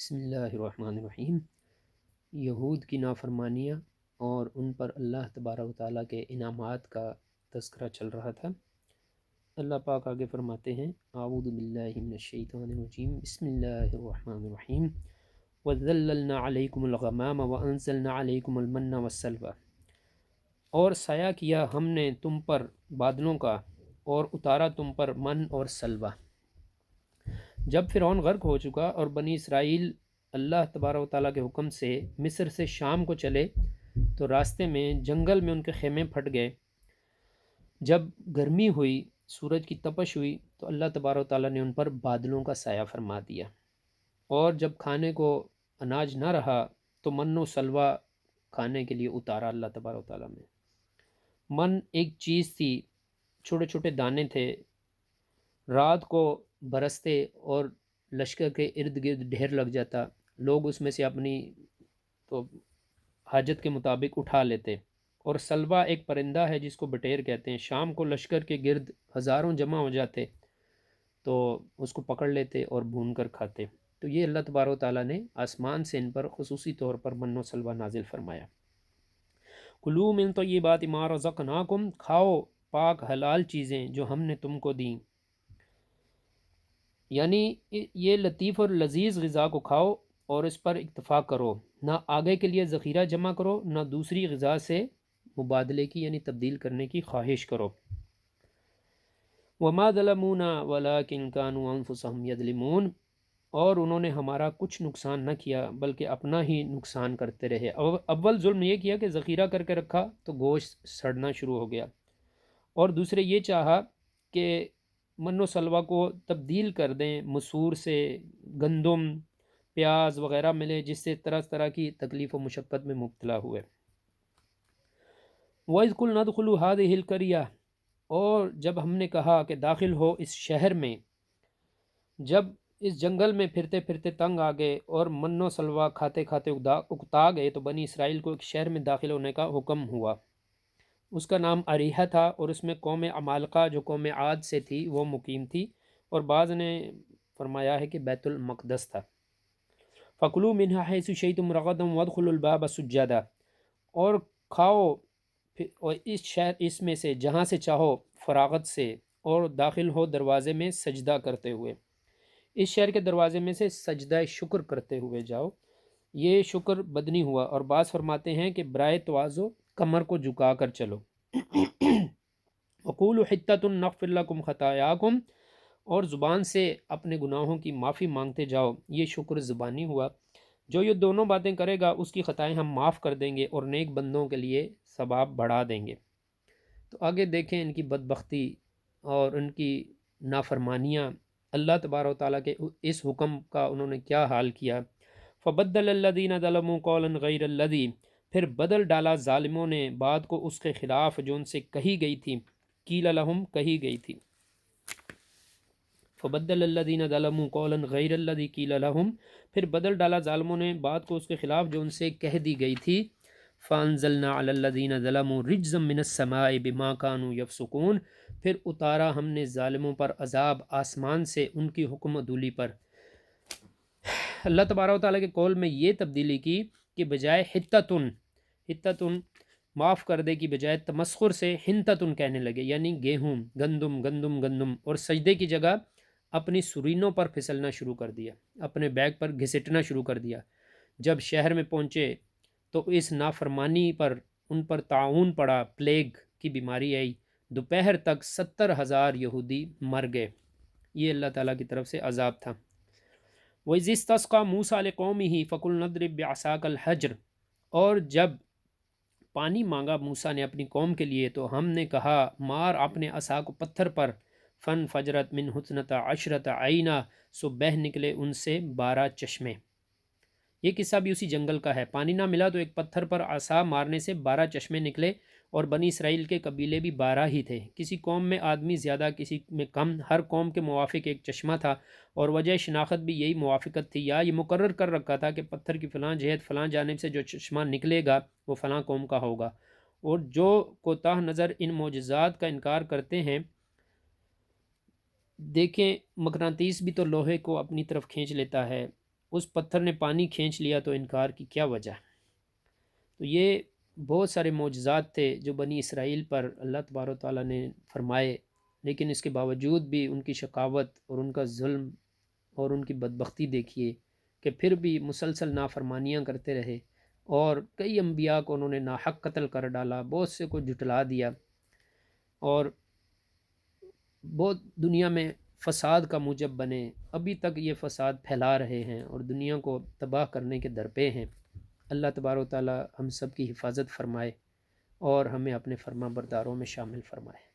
بسم اللہ الرحمن الرحیم۔ یہود کی نافرمانیاں اور ان پر اللہ تبارک و تعالیٰ کے انعامات کا تذکرہ چل رہا تھا۔ اللہ پاک آگے فرماتے ہیں، اعوذ باللہ من الشیطان الرجیم، بسم اللہ الرحمن الرحیم۔ وَذَلَّلْنَا عَلَيْكُمُ الْغَمَامَ وَأَنزَلْنَا عَلَيْكُمُ الْمَنَّ وَالسَّلْوَىٰ، اور سایہ کیا ہم نے تم پر بادلوں کا اور اتارا تم پر من اور سلوہ۔ جب فرعون غرق ہو چکا اور بنی اسرائیل اللہ تبارک و تعالیٰ کے حکم سے مصر سے شام کو چلے تو راستے میں جنگل میں ان کے خیمے پھٹ گئے۔ جب گرمی ہوئی، سورج کی تپش ہوئی تو اللہ تبارک و تعالیٰ نے ان پر بادلوں کا سایہ فرما دیا، اور جب کھانے کو اناج نہ رہا تو من و سلوہ کھانے کے لیے اتارا اللہ تبارک و تعالیٰ نے۔ من ایک چیز تھی، چھوٹے چھوٹے دانے تھے، رات کو برستے اور لشکر کے ارد گرد ڈھیر لگ جاتا، لوگ اس میں سے اپنی تو حاجت کے مطابق اٹھا لیتے۔ اور سلوہ ایک پرندہ ہے جس کو بٹیر کہتے ہیں، شام کو لشکر کے گرد ہزاروں جمع ہو جاتے تو اس کو پکڑ لیتے اور بھون کر کھاتے۔ تو یہ اللہ تبارک و تعالیٰ نے آسمان سے ان پر خصوصی طور پر من و سلوہ نازل فرمایا۔ کلوا من طیبات ما رزقناکم، کھاؤ پاک حلال چیزیں جو ہم نے تم کو دیں، یعنی یہ لطیف اور لذیذ غذا کو کھاؤ اور اس پر اکتفا کرو، نہ آگے کے لیے ذخیرہ جمع کرو، نہ دوسری غذا سے مبادلے کی یعنی تبدیل کرنے کی خواہش کرو۔ وما ظلمونا ولکن کانوا انفسهم یظلمون، اور انہوں نے ہمارا کچھ نقصان نہ کیا بلکہ اپنا ہی نقصان کرتے رہے۔ اول ظلم یہ کیا کہ ذخیرہ کر کے رکھا تو گوشت سڑنا شروع ہو گیا، اور دوسرے یہ چاہا کہ من و سلوہ کو تبدیل کر دیں مسور سے، گندم، پیاز وغیرہ ملے جس سے طرح طرح کی تکلیف و مشقت میں مبتلا ہوئے۔ وَإِذْ قُلْنَا ادْخُلُوا هَٰذِهِ الْقَرْيَةَ، اور جب ہم نے کہا کہ داخل ہو اس شہر میں، جب اس جنگل میں پھرتے پھرتے تنگ آ گئے اور من و سلوہ کھاتے کھاتے اکتا گئے تو بنی اسرائیل کو ایک شہر میں داخل ہونے کا حکم ہوا۔ اس کا نام اریحہ تھا، اور اس میں قوم عمالقہ جو قوم عاد سے تھی وہ مقیم تھی، اور بعض نے فرمایا ہے کہ بیت المقدس تھا۔ فَكُلُوا مِنْهَا حَيْثُ شِئْتُمْ رَغَدًا وَادْخُلُوا الْبَابَ سُجَّدًا، اور کھاؤ اور اس شہر اس میں سے جہاں سے چاہو فراغت سے، اور داخل ہو دروازے میں سجدہ کرتے ہوئے، اس شہر کے دروازے میں سے سجدہ شکر کرتے ہوئے جاؤ۔ یہ شکر بدنی ہوا، اور بعض فرماتے ہیں کہ برائے تواضع کمر کو جھکا کر چلو۔ وَقُولُوا حِطَّةٌ نَغْفِرْ لَكُمْ خَطَايَاكُمْ، اور زبان سے اپنے گناہوں کی معافی مانگتے جاؤ۔ یہ شکر زبانی ہوا۔ جو یہ دونوں باتیں کرے گا اس کی خطائیں ہم معاف کر دیں گے اور نیک بندوں کے لیے ثواب بڑھا دیں گے۔ تو آگے دیکھیں ان کی بدبختی اور ان کی نافرمانیاں، اللہ تبارک و تعالیٰ کے اس حکم کا انہوں نے کیا حال کیا۔ فَبَدَّلَ الَّذِينَ ظَلَمُوا قَوْلًا غَيْرَ الَّذِي، پھر بدل ڈالا ظالموں نے بات کو اس کے خلاف جو ان سے کہی گئی تھی، قیل لہم کہی گئی تھی۔ فَبَدَّلَ الَّذِينَ ظَلَمُوا قَوْلًا غَيْرَ الَّذِي قِيلَ لَهُمْ، پھر بدل ڈالا ظالموں نے بات کو اس کے خلاف جو ان سے کہہ دی گئی تھی۔ فَأَنزَلْنَا عَلَى الَّذِينَ ظَلَمُوا رِجْزًا مِّنَ السَّمَاءِ بِمَا كَانُوا يَفْسُقُونَ، پھر اتارا ہم نے ظالموں پر عذاب آسمان سے ان کی حکم عدولی پر۔ اللہ تبارک و تعالیٰ کے قول میں یہ تبدیلی کی کہ بجائے حتتن معاف کر دے کی بجائے تمسخر سے ہنتتن کہنے لگے، یعنی گیہوں، گندم، اور سجدے کی جگہ اپنی سرینوں پر پھسلنا شروع کر دیا، اپنے بیگ پر گھسٹنا شروع کر دیا۔ جب شہر میں پہنچے تو اس نافرمانی پر ان پر طاعون پڑا، پلیگ کی بیماری آئی، دوپہر تک 70,000 یہودی مر گئے۔ یہ اللہ تعالیٰ کی طرف سے عذاب تھا۔ وَإِذِ اسْتَسْقَىٰ مُوسَىٰ لِقَوْمِهِ فَقُلْنَا اضْرِب بِّعَصَاكَ الْحَجْرَ، اور جب پانی مانگا موسیٰ نے اپنی قوم کے لیے تو ہم نے کہا مار اپنے عصا کو پتھر پر۔ فَانْفَجَرَتْ مِنْهُ اثْنَتَا عَشْرَةَ عَيْنًا، سو بہہ نکلے ان سے 12 چشمے۔ یہ قصہ بھی اسی جنگل کا ہے۔ پانی نہ ملا تو ایک پتھر پر عصا مارنے سے 12 چشمے نکلے، اور بنی اسرائیل کے قبیلے بھی 12 ہی تھے، کسی قوم میں آدمی زیادہ کسی میں کم، ہر قوم کے موافق ایک چشمہ تھا، اور وجہ شناخت بھی یہی موافقت تھی، یا یہ مقرر کر رکھا تھا کہ پتھر کی فلاں جہت فلاں جانب سے جو چشمہ نکلے گا وہ فلاں قوم کا ہوگا۔ اور جو کوتاہ نظر ان معجزات کا انکار کرتے ہیں، دیکھیں مقناطیس بھی تو لوہے کو اپنی طرف کھینچ لیتا ہے، اس پتھر نے پانی کھینچ لیا تو انکار کی کیا وجہ؟ تو یہ بہت سارے معجزات تھے جو بنی اسرائیل پر اللہ تبارک و تعالیٰ نے فرمائے، لیکن اس کے باوجود بھی ان کی شقاوت اور ان کا ظلم اور ان کی بدبختی دیکھیے کہ پھر بھی مسلسل نافرمانیاں کرتے رہے، اور کئی انبیاء کو انہوں نے ناحق قتل کر ڈالا، بہت سے کو جھٹلا دیا، اور بہت دنیا میں فساد کا موجب بنے، ابھی تک یہ فساد پھیلا رہے ہیں اور دنیا کو تباہ کرنے کے درپے ہیں۔ اللہ تبارک و تعالی ہم سب کی حفاظت فرمائے اور ہمیں اپنے فرما برداروں میں شامل فرمائے۔